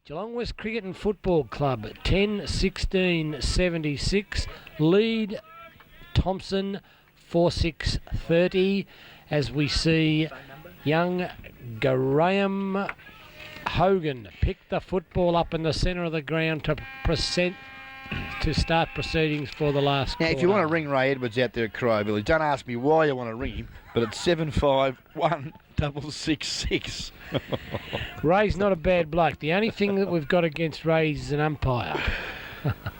Geelong West Cricket and Football Club, 10-16-76. Lead Thompson, 4-6-30. As we see young Graham Hogan pick the football up in the centre of the ground to start proceedings for the last quarter. If you want to ring Ray Edwards out there at Crow Village, don't ask me why you want to ring him, but it's 751-666. Ray's not a bad bloke. The only thing that we've got against Ray is an umpire.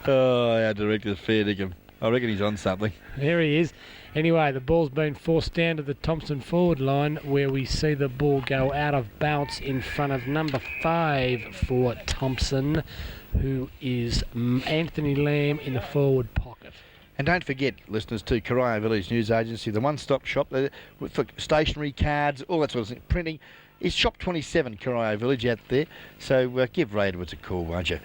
Oh, our director's fair dinkum. I reckon he's on something. There he is. Anyway, the ball's been forced down to the Thompson forward line, where we see the ball go out of bounds in front of number 5 for Thompson, who is Anthony Lamb in the forward pocket. And don't forget, listeners, to Corio Village News Agency, the one-stop shop for stationery, cards, all that sort of thing, printing, is Shop 27, Corio Village out there. So give Ray Edwards a call, won't you?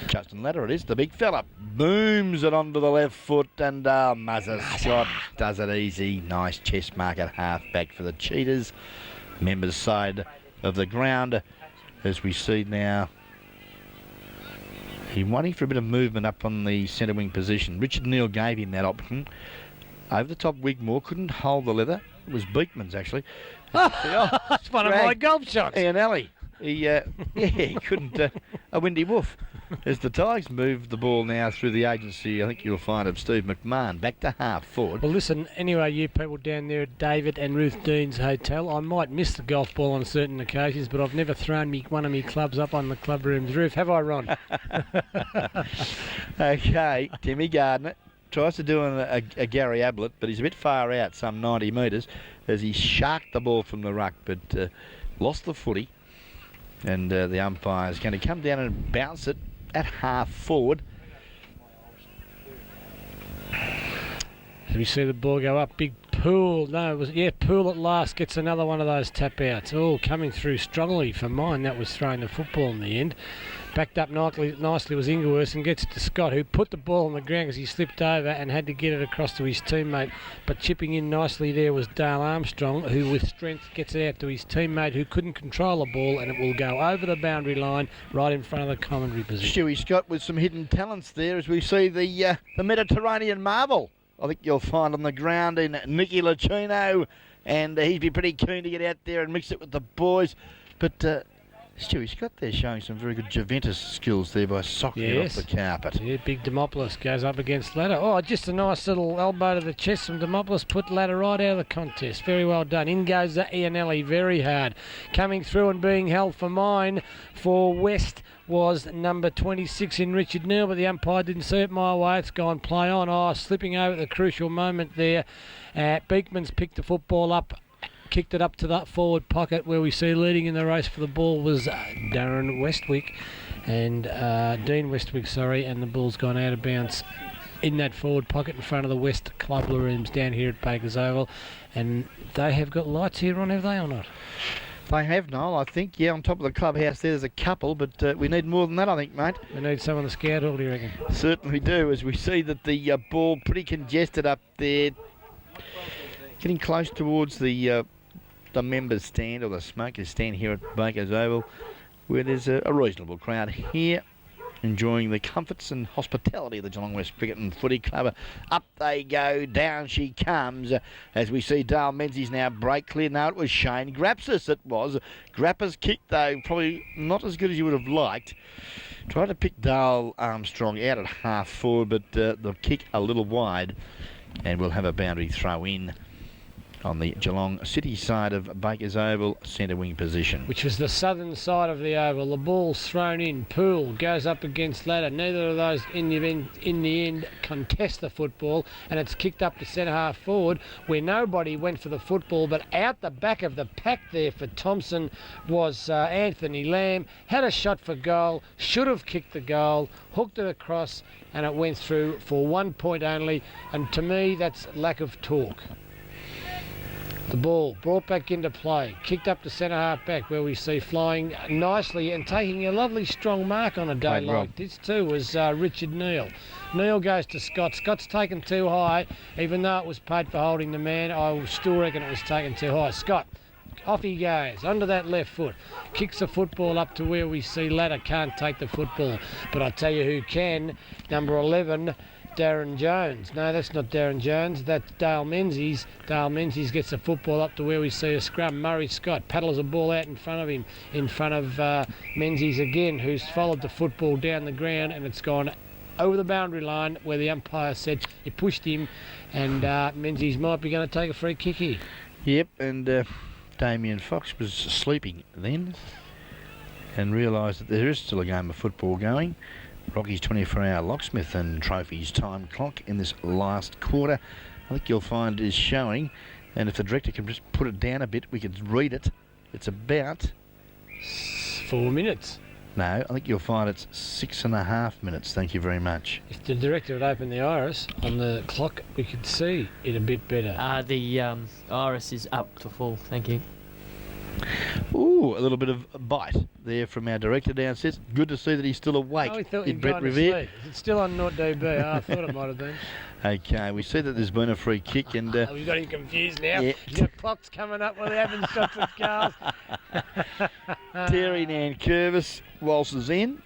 Justin Ladder it is, the big fella. Booms it onto the left foot, and Muzzer Scott does it easy. Nice chest mark at half-back for the Cheetahs. Members side of the ground, as we see now. He's waiting for a bit of movement up on the centre wing position. Richard Neal gave him that option. Over the top, Wigmore couldn't hold the leather. It was Beekman's actually. That's one of my golf shots. Ian Alley. He couldn't. A windy woof. As the Tigers move the ball now through the agency, I think you'll find of Steve McMahon back to half forward. Well, listen, anyway, you people down there at David and Ruth Dean's Hotel, I might miss the golf ball on certain occasions, but I've never thrown one of my clubs up on the club room's roof. Have I, Ron? Okay, Timmy Gardner tries to do a Gary Ablett, but he's a bit far out, some 90 metres, as he sharked the ball from the ruck, but lost the footy. And the umpire is going to come down and bounce it at half forward. As we see the ball go up, big Poole. No, Poole at last gets another one of those tap outs. Oh, coming through strongly for mine. That was throwing the football in the end. Backed up nicely was Ingleworth and gets it to Scott, who put the ball on the ground because he slipped over and had to get it across to his teammate. But chipping in nicely there was Dale Armstrong, who with strength gets it out to his teammate, who couldn't control the ball, and it will go over the boundary line right in front of the commentary position. Stewie Scott with some hidden talents there, as we see the Mediterranean marvel. I think you'll find on the ground in Nicky Lacino, and he'd be pretty keen to get out there and mix it with the boys. But Stewie Scott there showing some very good Juventus skills there by socking it off the carpet. Yeah, big Demopoulos goes up against Ladder. Oh, just a nice little elbow to the chest from Demopoulos, put Ladder right out of the contest. Very well done. In goes Ianelli, very hard. Coming through and being held for mine for West was number 26 in Richard Neal, but the umpire didn't see it my way. It's gone play on. Oh, slipping over at the crucial moment there. Beekman's picked the football up, kicked it up to that forward pocket, where we see leading in the race for the ball was Darren Westwick and Dean Westwick, and the ball's gone out of bounds in that forward pocket in front of the West Club rooms down here at Bakers Oval. And they have got lights here on, have they, or not? They have, Noel, I think. Yeah, on top of the clubhouse there's a couple, but we need more than that, I think, mate. We need some on the scout hall, do you reckon? Certainly do, as we see that the ball pretty congested up there, getting close towards the members' stand, or the smokers' stand here at Bakers Oval, where there's a reasonable crowd here, enjoying the comforts and hospitality of the Geelong West Cricket and Footy Club. Up they go, down she comes, as we see Dale Menzies now break clear. No, it was Shane Grapsis, it was. Grappa's kick, though, probably not as good as you would have liked. Tried to pick Dale Armstrong out at half forward, but the kick a little wide, and we'll have a boundary throw in on the Geelong City side of Bakers Oval, centre wing position. Which was the southern side of the oval. The ball's thrown in. Poole goes up against Ladder. Neither of those in the end contest the football, and it's kicked up to centre half forward, where nobody went for the football, but out the back of the pack there for Thompson was Anthony Lamb. Had a shot for goal, should have kicked the goal, hooked it across, and it went through for 1 point only, and to me that's lack of torque. The ball brought back into play, kicked up to centre half back, where we see flying nicely and taking a lovely strong mark on a day like this too was Richard Neal. Neal goes to Scott. Scott's taken too high, even though it was paid for holding the man. I still reckon it was taken too high. Scott Off he goes, under that left foot. Kicks the football up to where we see Ladder can't take the football. But I tell you who can, number 11, Darren Jones. No, that's not Darren Jones, that's Dale Menzies. Dale Menzies gets the football up to where we see a scrum. Murray Scott paddles a ball out in front of him, in front of Menzies again, who's followed the football down the ground, and it's gone over the boundary line where the umpire said he pushed him, and Menzies might be going to take a free kick here. Yep, and Damien Fox was sleeping then and realised that there is still a game of football going. Rocky's 24-hour locksmith and trophies time clock in this last quarter. I think you'll find is showing, and if the director can just put it down a bit, we could read it. It's about 4 minutes. No, I think you'll find it's 6.5 minutes. Thank you very much. If the director would open the iris on the clock, we could see it a bit better. The iris is up to full, thank you. Ooh, a little bit of bite there from our director downstairs. Good to see that he's still awake. Oh, we thought in he'd Brett gone to Revere. sleep. Is it still on Not DB? Oh, I thought it might have been. Okay, we see that there's been a free kick, and We've got him confused now. yeah. He's got clocks coming up while they're having shots at cars. Terry Nankervis waltzes in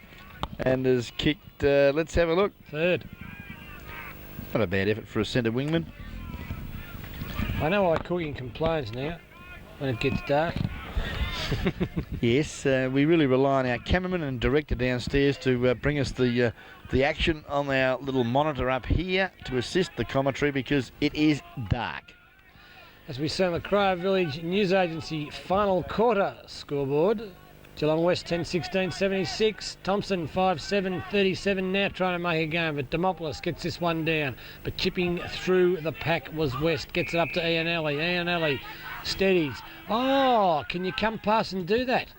and has kicked. Let's have a look. Third. Not a bad effort for a centre wingman. I know why cooking complains now when it gets dark. Yes, we really rely on our cameraman and director downstairs to bring us the action on our little monitor up here to assist the commentary because it is dark. As we see on the Cryer Village News Agency final quarter scoreboard, Geelong West 10-16-76, Thompson 5-7-37, now trying to make a game, but Demopoulos gets this one down, but chipping through the pack was West, gets it up to Ianelli. Ianelli steadies. Oh, can you come past and do that?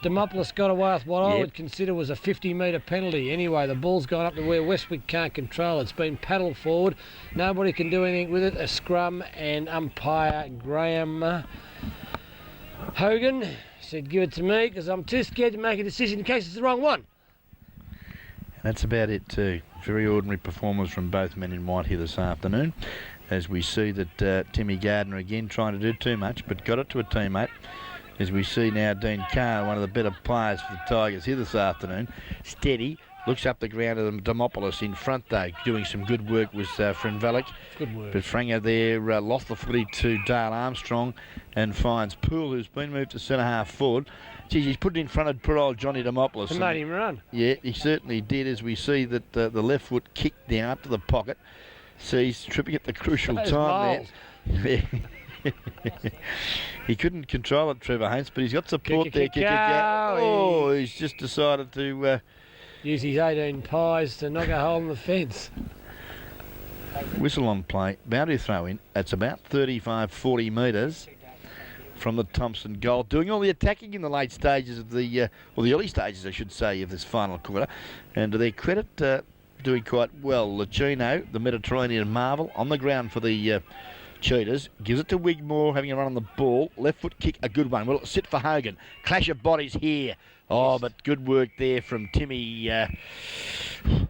Demopoulos got away with what I would consider was a 50-metre penalty. Anyway, the ball's gone up to where Westwick can't control it. It's been paddled forward. Nobody can do anything with it. A scrum, and umpire Graham Hogan said, give it to me because I'm too scared to make a decision in case it's the wrong one. And that's about it too. Very ordinary performance from both men in white here this afternoon. As we see that Timmy Gardner again trying to do too much, but got it to a teammate. As we see now Dean Carr, one of the better players for the Tigers here this afternoon. Steady, looks up the ground of Demopoulos in front though, doing some good work with Frenvelic. Good work. But Frango there lost the footy to Dale Armstrong and finds Poole, who's been moved to centre half forward. Geez, he's put it in front of poor old Johnny Demopoulos. And made him run. Yeah, he certainly did, as we see that the left foot kicked down up to the pocket. So he's tripping at the crucial time there. He couldn't control it, Trevor Haynes, but he's got support there. Oh, he's just decided to use his 18 pies to knock a hole in the fence. Whistle on play, boundary throw in. It's about 35-40 metres from the Thompson goal, doing all the attacking in the late stages of the early stages, I should say, of this final quarter. And to their credit, doing quite well. Lucino, the Mediterranean marvel, on the ground for the Cheetahs. Gives it to Wigmore, having a run on the ball. Left foot kick, a good one. Will it sit for Hogan? Clash of bodies here. Oh, but good work there from Timmy,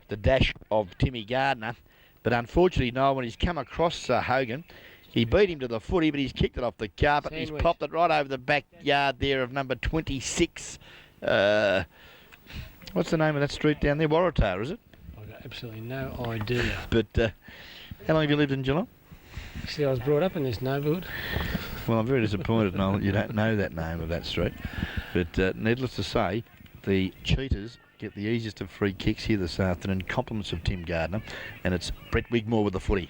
the dash of Timmy Gardner. But unfortunately, Noel, when he's come across Hogan, he beat him to the footy, but he's kicked it off the carpet. Sandwich. He's popped it right over the backyard there of number 26. What's the name of that street down there? Waratah, is it? Absolutely no idea. But how long have you lived in Geelong? See, I was brought up in this neighbourhood. Well, I'm very disappointed, Noel, that you don't know that name of that street. But needless to say, the Cheetahs get the easiest of free kicks here this afternoon. Compliments of Tim Gardner, and it's Brett Wigmore with the footy.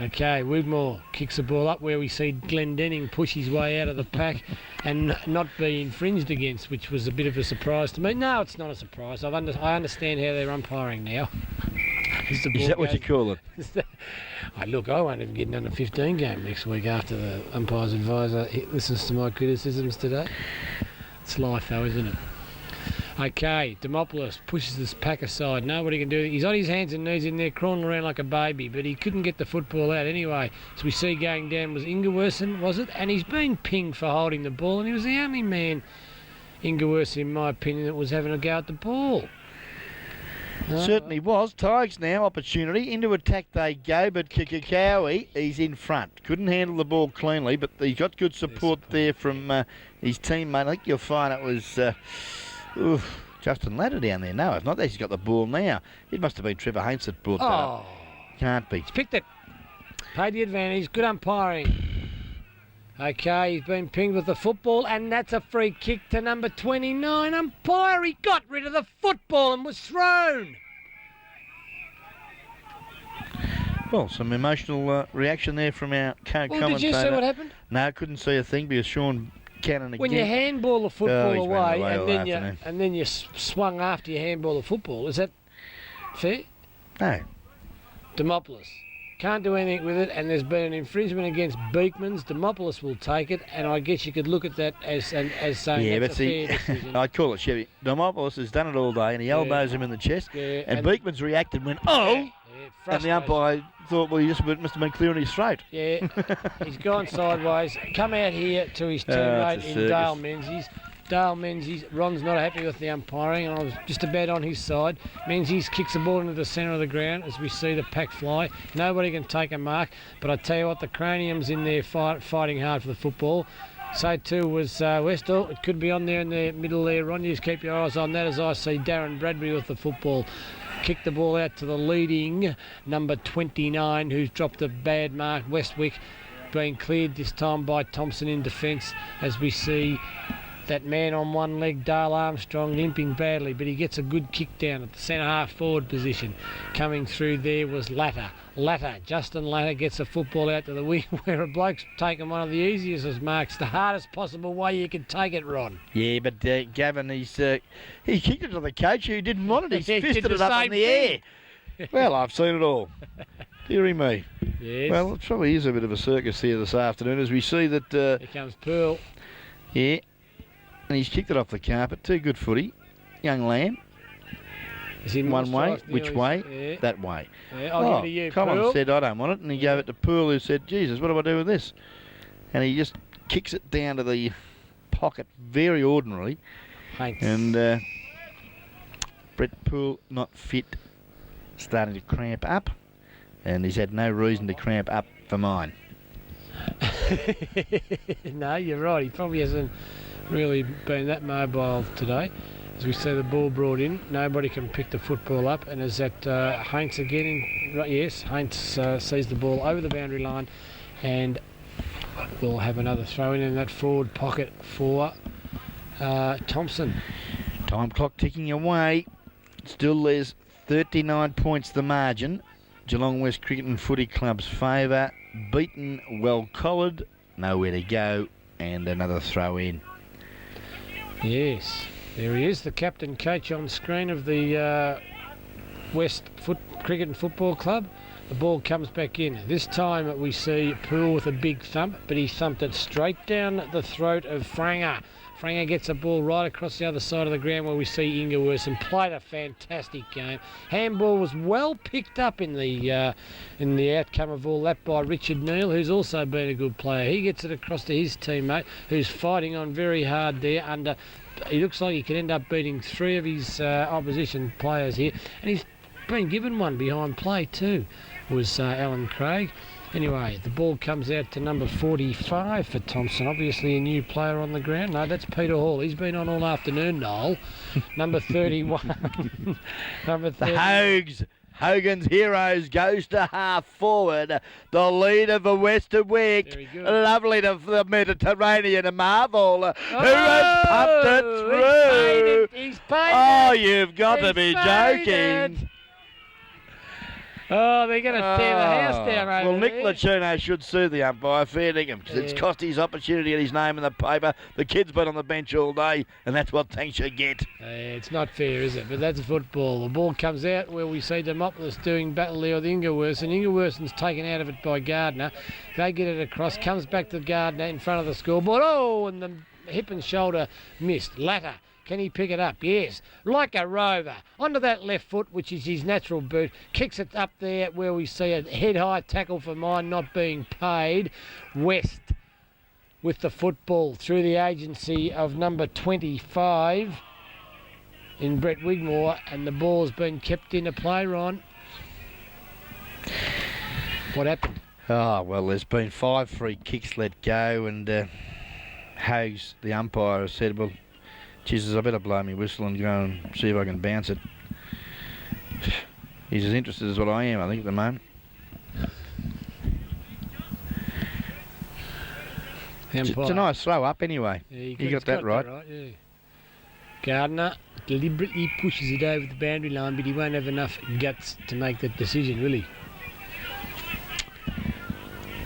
Okay, Wigmore kicks the ball up where we see Glenn Denning push his way out of the pack and not be infringed against, which was a bit of a surprise to me. No, it's not a surprise. I understand how they're umpiring now. Is that what you call it? Look, I won't even get an under 15 game next week after the umpire's advisor listens to my criticisms today. It's life though, isn't it? Okay, Demopoulos pushes this pack aside. Nobody can do it. He's on his hands and knees in there, crawling around like a baby, but he couldn't get the football out anyway. As we see going down was Ingewersen, was it? And he's been pinged for holding the ball, and he was the only man, Ingewersen, in my opinion, that was having a go at the ball. Certainly was. Tigers now, opportunity. Into attack they go, but Kikakowie, he's in front. Couldn't handle the ball cleanly, but he got good support there from his teammate. I think you'll find it was Justin Ladder down there. No, it's not that he's got the ball now. It must have been Trevor Haynes that brought that up. Can't be. He's picked it. Paid the advantage. Good umpiring. Okay, he's been pinged with the football, and that's a free kick to number 29. Umpire, he got rid of the football and was thrown. Well, some emotional reaction there from our commentator. Did you see what happened? No, couldn't see a thing because Sean Cannon again. When you handball the football away and then you swung after you handball the football, is that fair? No. Demopoulos can't do anything with it, and there's been an infringement against Beekman's. Demopoulos will take it, and I guess you could look at that as saying that's a fair decision. I'd call it Chevy. Demopoulos has done it all day, and he elbows him in the chest, and Beekman's reacted and went, and the umpire thought, well, he just must have been clearing his throat. Yeah, he's gone sideways. Come out here to his teammate in Dale Menzies. Dale Menzies, Ron's not happy with the umpiring, and I was just about on his side. Menzies kicks the ball into the centre of the ground as we see the pack fly. Nobody can take a mark, but I tell you what, the cranium's in there fighting hard for the football. So too was Westall. It could be on there in the middle there, Ron. You just keep your eyes on that as I see Darren Bradbury with the football. Kick the ball out to the leading number 29, who's dropped a bad mark, Westwick, being cleared this time by Thompson in defence as we see that man on one leg, Dale Armstrong, limping badly, but he gets a good kick down at the centre-half forward position. Coming through there was Latter. Justin Latter gets the football out to the wing where a bloke's taken one of the easiest marks, the hardest possible way you can take it, Ron. Yeah, but Gavin, he kicked it to the coach who didn't want it. He fisted it up in the air. Well, I've seen it all. Deary me. Yes. Well, it probably is a bit of a circus here this afternoon as we see that... here comes Pearl. Yeah. And he's kicked it off the carpet. Too good footy. Young lamb. One way. Which way? Yeah. That way. Yeah, I'll give it to you, Colin Pearl. said, I don't want it. And he gave it to Pearl, who said, Jesus, what do I do with this? And he just kicks it down to the pocket very ordinarily. Thanks. And Brett Poole not fit, starting to cramp up. And he's had no reason to cramp up for mine. No, you're right. He probably hasn't really been that mobile today. As we see the ball brought in, nobody can pick the football up, and as that Haints again, yes, Haints sees the ball over the boundary line, and we'll have another throw in that forward pocket for Thompson. Time clock ticking away. Still there's 39 points the margin. Geelong West Cricket and Footy Club's favour. Beaten, well collared, nowhere to go, and another throw in. Yes, there he is, the captain coach on screen of the West Cricket and Football Club. The ball comes back in. This time we see Poole with a big thump, but he thumped it straight down the throat of Franger. Franger gets the ball right across the other side of the ground where we see Ingerworth played a fantastic game. Handball was well picked up in the outcome of all that by Richard Neal, who's also been a good player. He gets it across to his teammate, who's fighting on very hard there under... He looks like he could end up beating three of his opposition players here, and he's been given one behind play too, was Alan Craig. Anyway, the ball comes out to number 45 for Thompson. Obviously a new player on the ground. No, that's Peter Hall. He's been on all afternoon, Noel. Number 31. Number 30. The Hogan's Heroes goes to half forward. The leader for Western Wick. Lovely to the Mediterranean Marvel. Who has pumped it through? He's paid it. You've got to be joking. Oh, they're going to tear the house down over Well, Nick there. Lacino should sue the umpire, fair dinkum, because it's cost his opportunity to get his name in the paper. The kid's been on the bench all day, and that's what thanks you get. It's not fair, is it? But that's football. The ball comes out where we see Demopoulos doing battle there with Ingerworth, and Ingerworth's taken out of it by Gardner. They get it across, comes back to Gardner in front of the scoreboard. Oh, and the hip and shoulder missed. Latter. Can he pick it up? Yes. Like a rover. Onto that left foot, which is his natural boot. Kicks it up there where we see a head-high tackle for mine not being paid. West with the football through the agency of number 25. in Brett Wigmore, and the ball's been kept into play, Ron. What happened? Oh, well, there's been 5 free kicks let go, and Hags, the umpire, has said, well, Jesus, I better blow me whistle and go and see if I can bounce it. He's as interested as what I am, I think, at the moment. It's a nice throw up anyway. Yeah, you got that right. Yeah. Gardner deliberately pushes it over the boundary line, but he won't have enough guts to make that decision, will he?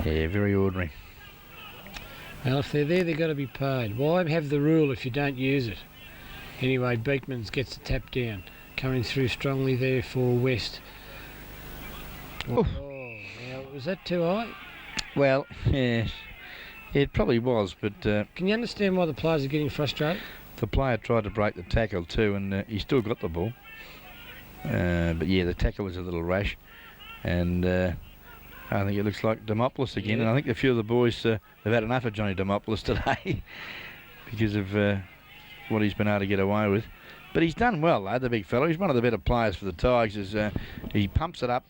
Yeah, very ordinary. Well, if they're there, they've got to be paid. Why have the rule if you don't use it? Anyway, Beekmans gets the tap down. Coming through strongly there for West. Oh, now, was that too high? Well, yeah, it probably was, but... Can you understand why the players are getting frustrated? The player tried to break the tackle too, and he still got the ball. But yeah, the tackle was a little rash, and I think it looks like Demopoulos again. Yeah. And I think a few of the boys have had enough of Johnny Demopoulos today because of what he's been able to get away with. But he's done well, though, the big fellow. He's one of the better players for the Tigers. He pumps it up,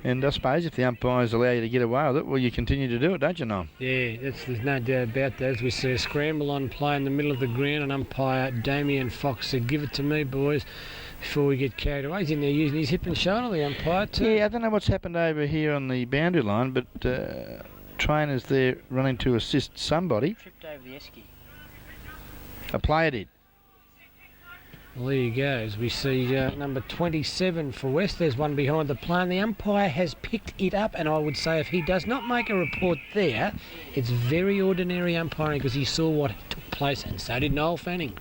and I suppose if the umpires allow you to get away with it, well, you continue to do it, don't you, Noam? Yeah, there's no doubt about that. As we see a scramble on play in the middle of the ground, and umpire Damien Fox said, "Give it to me, boys, before we get carried away." He's in there using his hip and shoulder, the umpire, too. Yeah, I don't know what's happened over here on the boundary line, but trainers there running to assist somebody. Tripped over the esky. A player did. Well, there you go. As we see number 27 for West. There's one behind the plane. The umpire has picked it up, and I would say if he does not make a report there, it's very ordinary umpiring because he saw what took place, and so did Noel Fanning.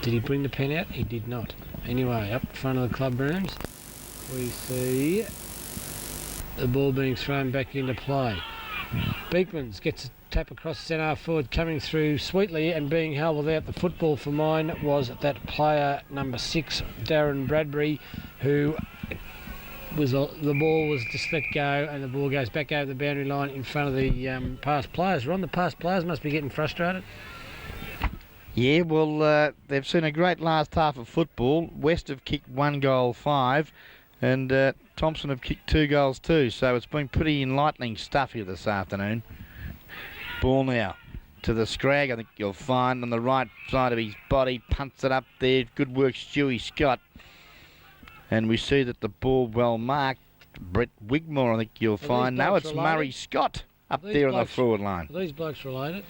Did he bring the pen out? He did not. Anyway, up front of the club rooms, we see the ball being thrown back into play. Beekmans gets a tap across the centre forward, coming through sweetly and being held without the football for mine was that player number 6, Darren Bradbury, who was the ball was just let go, and the ball goes back over the boundary line in front of the past players. Ron, the past players must be getting frustrated. Yeah, well, they've seen a great last half of football. West have kicked 1 goal 5, and Thompson have kicked 2 goals 2, so it's been pretty enlightening stuff here this afternoon. Ball now to the scrag, I think you'll find on the right side of his body, punts it up there. Good work, Stewie Scott. And we see that the ball well marked. Brett Wigmore, I think you'll find. No, it's related? Murray Scott up there on the forward line. Are these blokes related?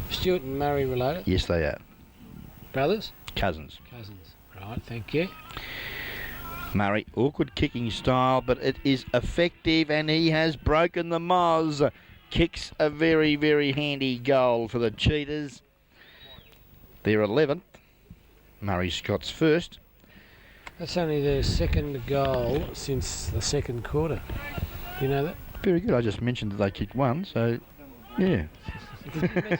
Stuart and Murray related? Yes, they are. Brothers? Cousins. Cousins. Right, thank you. Murray, awkward kicking style, but it is effective, and he has broken the moz. Kicks a very, very handy goal for the Cheetahs. They're 11th. Murray Scott's first. That's only their second goal since the second quarter. Do you know that? Very good. I just mentioned that they kicked 1, so yeah.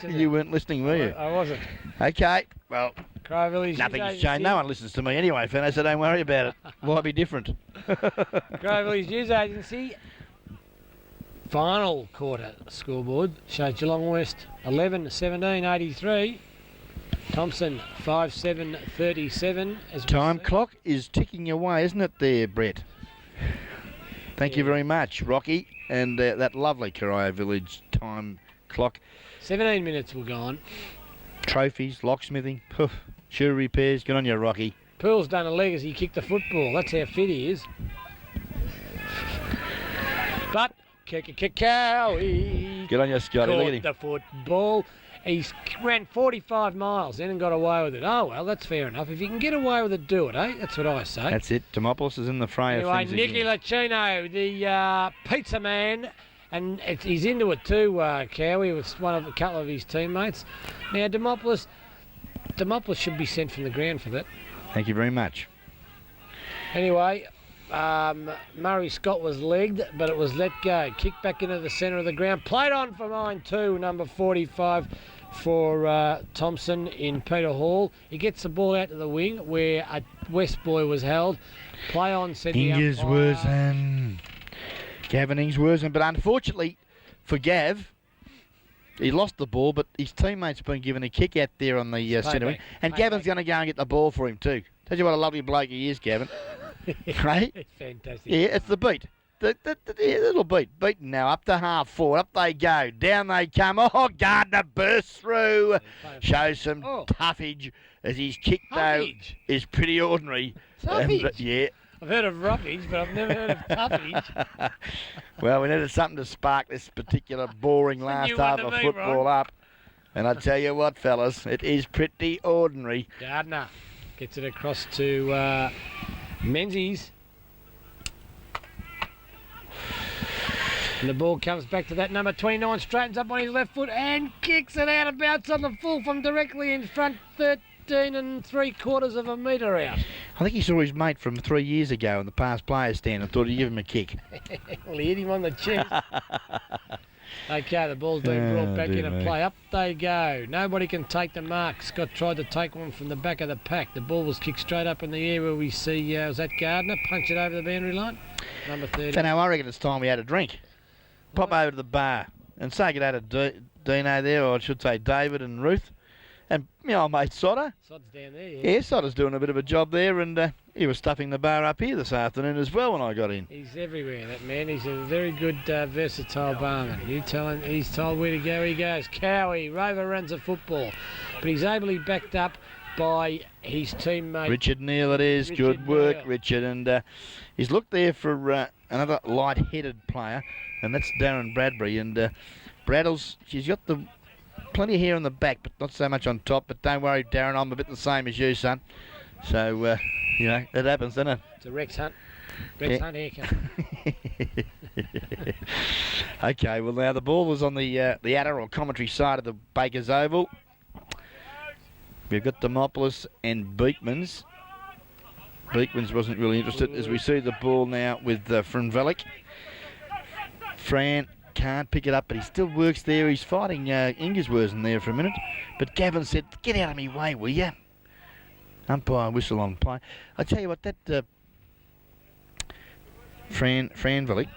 You weren't listening, were you? I wasn't. Okay, well, Cry Village nothing's changed. No one listens to me anyway, Fenno, so don't worry about it. Why be different? Cry Village News Agency. Final quarter scoreboard shows Geelong West 11-17-83. Thompson 5-7-37. Time clock is ticking away, isn't it there, Brett? Thank you very much, Rocky, and that lovely Corio Village time clock. 17 minutes were gone. Trophies, locksmithing, shoe repairs. Good on you, Rocky. Poole's done a leg as he kicked the football. That's how fit he is. But Cowie Good on you, Scotty. Look at him. caught the football. He ran 45 miles then and got away with it. Oh, well, that's fair enough. If you can get away with it, do it, eh? That's what I say. That's it. Demopoulos is in the fray of Anyway, things Nicky again. Lacino, the pizza man, and he's into it too, Cowie, with a couple of his teammates. Now, Demopoulos should be sent from the ground for that. Thank you very much. Anyway, Murray Scott was legged, but it was let go. Kicked back into the centre of the ground. Played on for mine too, number 45 for Thompson in Peter Hall. He gets the ball out to the wing where a West boy was held. Play on, said the umpire. Gavin Ingsworsen, but unfortunately for Gav, he lost the ball, but his teammate's been given a kick out there on the centre wing. And Payback. Gavin's going to go and get the ball for him too. Tell you what a lovely bloke he is, Gavin. Right? It's fantastic. Yeah, it's the beat. The little beat. Beaten now, up to half forward. Up they go. Down they come. Oh, Gardner bursts through. Shows some toughage as his kick, though, is pretty ordinary. Yeah. I've heard of roughage, but I've never heard of toughage. Well, we needed something to spark this particular boring last half of football up. And I tell you what, fellas, it is pretty ordinary. Gardner gets it across to Menzies. And the ball comes back to that number 29, straightens up on his left foot and kicks it out of bounds on the full from directly in front, 13 3/4 of a metre out. I think he saw his mate from 3 years ago in the past players stand and thought he'd give him a kick. Well, he hit him on the chest. Okay, the ball's been brought back into play. Up they go. Nobody can take the mark. Scott tried to take one from the back of the pack. The ball was kicked straight up in the air where we see, was that Gardner? Punch it over the boundary line. Number 30. So now I reckon it's time we had a drink. Pop over to the bar and say good day to Dino there, or I should say David and Ruth. And my old mate Sodder. Sod's down there, Yeah, Sodder's doing a bit of a job there, and he was stuffing the bar up here this afternoon as well when I got in. He's everywhere, that man. He's a very good, versatile barman. You tell him he's told where to go, he goes. Cowie, Rover runs a football. But he's ably backed up by his teammate. Richard Neal it is. Richard Good work, Neal. Richard. And he's looked there for another light-headed player, and that's Darren Bradbury. And Braddles, she's got the plenty of hair on the back, but not so much on top. But don't worry, Darren, I'm a bit the same as you, son. So, you know, it happens, doesn't it? It's a Rex Hunt. Rex Hunt haircut. Okay, well, now the ball is on the adder or commentary side of the Bakers Oval. We've got Demopoulos and Beekmans. Beekmans wasn't really interested as we see the ball now with Franvelik. Fran can't pick it up, but he still works there. He's fighting Ingersworth there for a minute. But Gavin said, get out of me way, will ya? Umpire whistle on play. I tell you what, that Franvelik,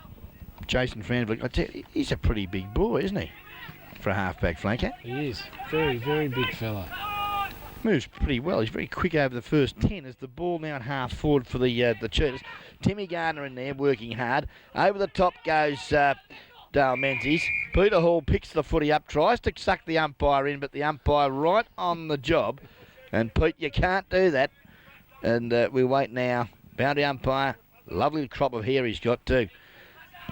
Jason Franvelik, I tell you, he's a pretty big boy, isn't he? For a halfback flanker. He is. Very, very big fella. Moves pretty well. He's very quick over the first 10 as the ball now at half forward for the Cheetahs. Timmy Gardner in there working hard. Over the top goes Dale Menzies. Peter Hall picks the footy up, tries to suck the umpire in, but the umpire right on the job. And Pete, you can't do that. And we wait now. Boundary umpire, lovely crop of hair he's got too.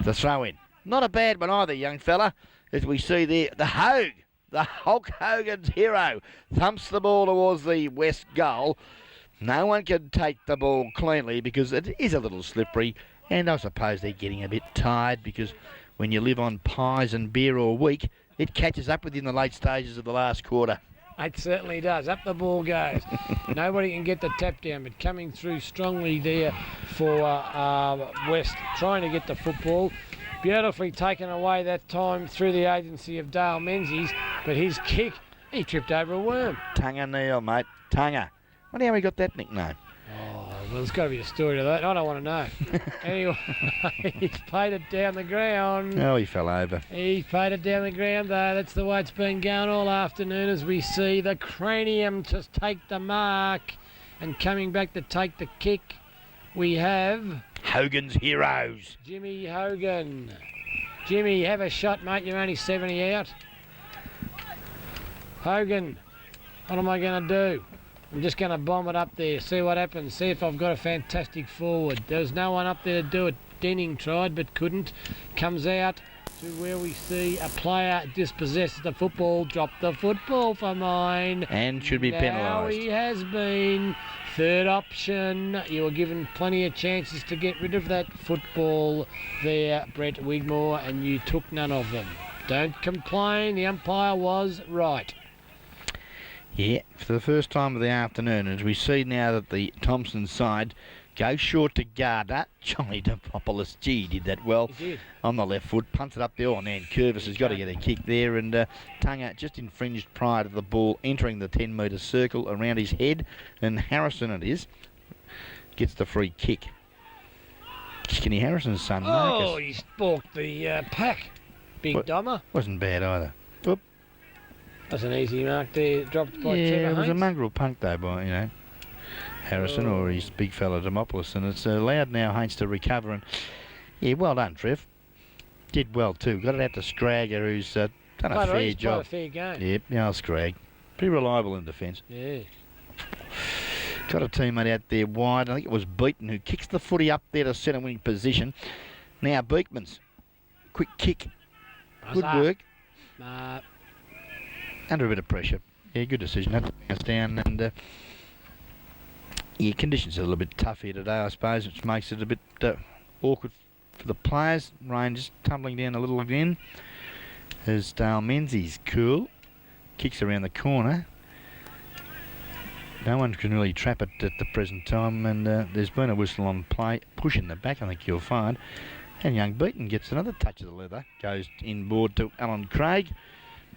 The throw in. Not a bad one either, young fella. As we see there, the Hogue. The Hulk Hogan's hero thumps the ball towards the west goal. No one can take the ball cleanly because it is a little slippery, and I suppose they're getting a bit tired because when you live on pies and beer all week, it catches up with you in the late stages of the last quarter. It certainly does. Up the ball goes. Nobody can get the tap down, but coming through strongly there for West, trying to get the football. Beautifully taken away that time through the agency of Dale Menzies, but his kick, he tripped over a worm. Tunga Neil, mate. Tunga. Wonder how he got that nickname. Oh, well, there's got to be a story to that. I don't want to know. Anyway, he's paid it down the ground. Oh, he fell over. He's paid it down the ground, though. That's the way it's been going all afternoon as we see the cranium just take the mark. And coming back to take the kick, we have Hogan's heroes. Jimmy Hogan. Jimmy, have a shot, mate. You're only 70 out. Hogan, what am I going to do? I'm just going to bomb it up there, see what happens, see if I've got a fantastic forward. There's no one up there to do it. Denning tried but couldn't. Comes out to where we see a player dispossesses the football, drop the football for mine. And should be penalised. Now he has been. Third option. You were given plenty of chances to get rid of that football there, Brett Wigmore, and you took none of them. Don't complain, the umpire was right. Yeah, for the first time of the afternoon, as we see now that the Thompson side goes short to Gardner. Johnny Demopoulos, gee, he did that well. He did. On the left foot, punts it up there. Oh, man, Curvis has got to get a kick there, and Tunga just infringed prior to the ball entering the 10-metre circle around his head, and Harrison it is, gets the free kick. Skinny Harrison's son, Marcus. Oh, he balked the pack. Big Dommer. Wasn't bad either. Whoop. That's an easy mark there, dropped by Yeah, Trevor it was a Haynes. mongrel punt though by, Harrison or his big fella Demopoulos, and it's allowed now Haynes to recover. And yeah, well done, Trev. Did well too. Got it out to Scragger, who's done a fair Played a job. fair game. Yep, yeah, Scrag. Pretty reliable in defence. Yeah. Got a teammate out there wide. I think it was Beaton who kicks the footy up there to centre winning position. Now Beekman's quick kick. Good work. Under a bit of pressure. Yeah, good decision. Had to bring us down, and conditions are a little bit tough here today, I suppose, which makes it a bit awkward for the players. Rain just tumbling down a little again. As Dale Menzies cool. Kicks around the corner. No one can really trap it at the present time, and there's been a whistle on play. Push in the back, I think you'll find. And young Beaton gets another touch of the leather. Goes inboard to Alan Craig.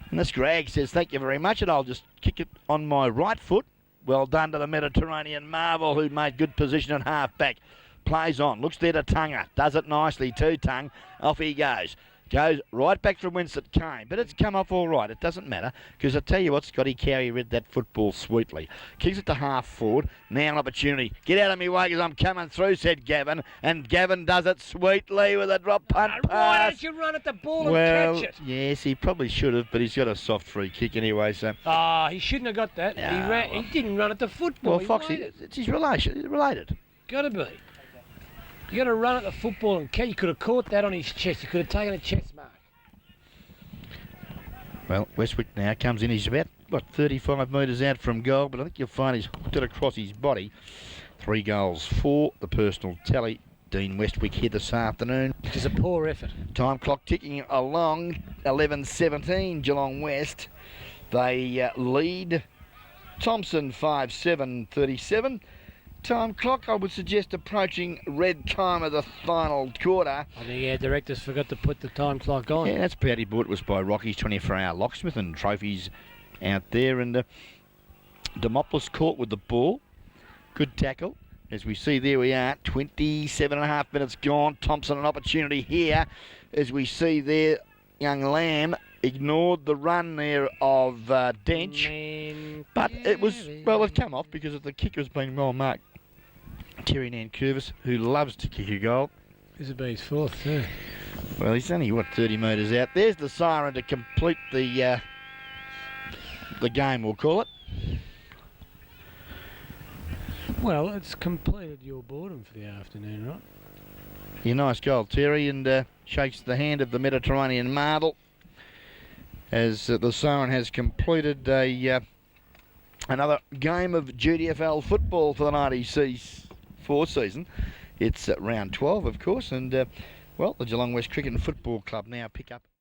And this Greg says, thank you very much, and I'll just kick it on my right foot. Well done to the Mediterranean Marvel, who made good position at half-back. Plays on, looks there to Tunga. Does it nicely too, Tung. Off he goes. Goes right back from whence it came. But it's come off all right. It doesn't matter, because I tell you what, Scotty Cowie read that football sweetly. Kicks it to half forward. Now an opportunity. Get out of me way, because I'm coming through, said Gavin. And Gavin does it sweetly with a drop punt pass. Why don't you run at the ball and catch it? Yes, he probably should have, but he's got a soft free kick anyway, so... He shouldn't have got that. He didn't run at the football. Well, Foxy, it's his related. Got to be. You got to run at the football and catch. You could have caught that on his chest. You could have taken a chest mark. Well, Westwick now comes in. He's about, 35 metres out from goal, but I think you'll find he's hooked it across his body. 3 goals for the personal tally. Dean Westwick here this afternoon. Which is a poor effort. Time clock ticking along. 11:17, Geelong West. They lead. Thompson 5-7-37. Time clock, I would suggest, approaching red time of the final quarter. I think directors forgot to put the time clock on. Yeah, that's Paddy Bought was by Rocky's 24-hour locksmith and trophies out there. And Demopoulos caught with the ball. Good tackle. As we see, there we are, 27.5 minutes gone. Thompson an opportunity here. As we see there, young Lamb ignored the run there of Dench. But it was, it come off because the kick was being well marked. Terry Nankervis, who loves to kick a goal. This would be his fourth, too. Well, he's only, 30 metres out. There's the siren to complete the game, we'll call it. Well, it's completed your boredom for the afternoon, right? Yeah, nice goal, Terry, and shakes the hand of the Mediterranean Marvel as the siren has completed another game of GDFL football for the 94 season. It's round 12, of course, and, the Geelong West Cricket and Football Club now pick up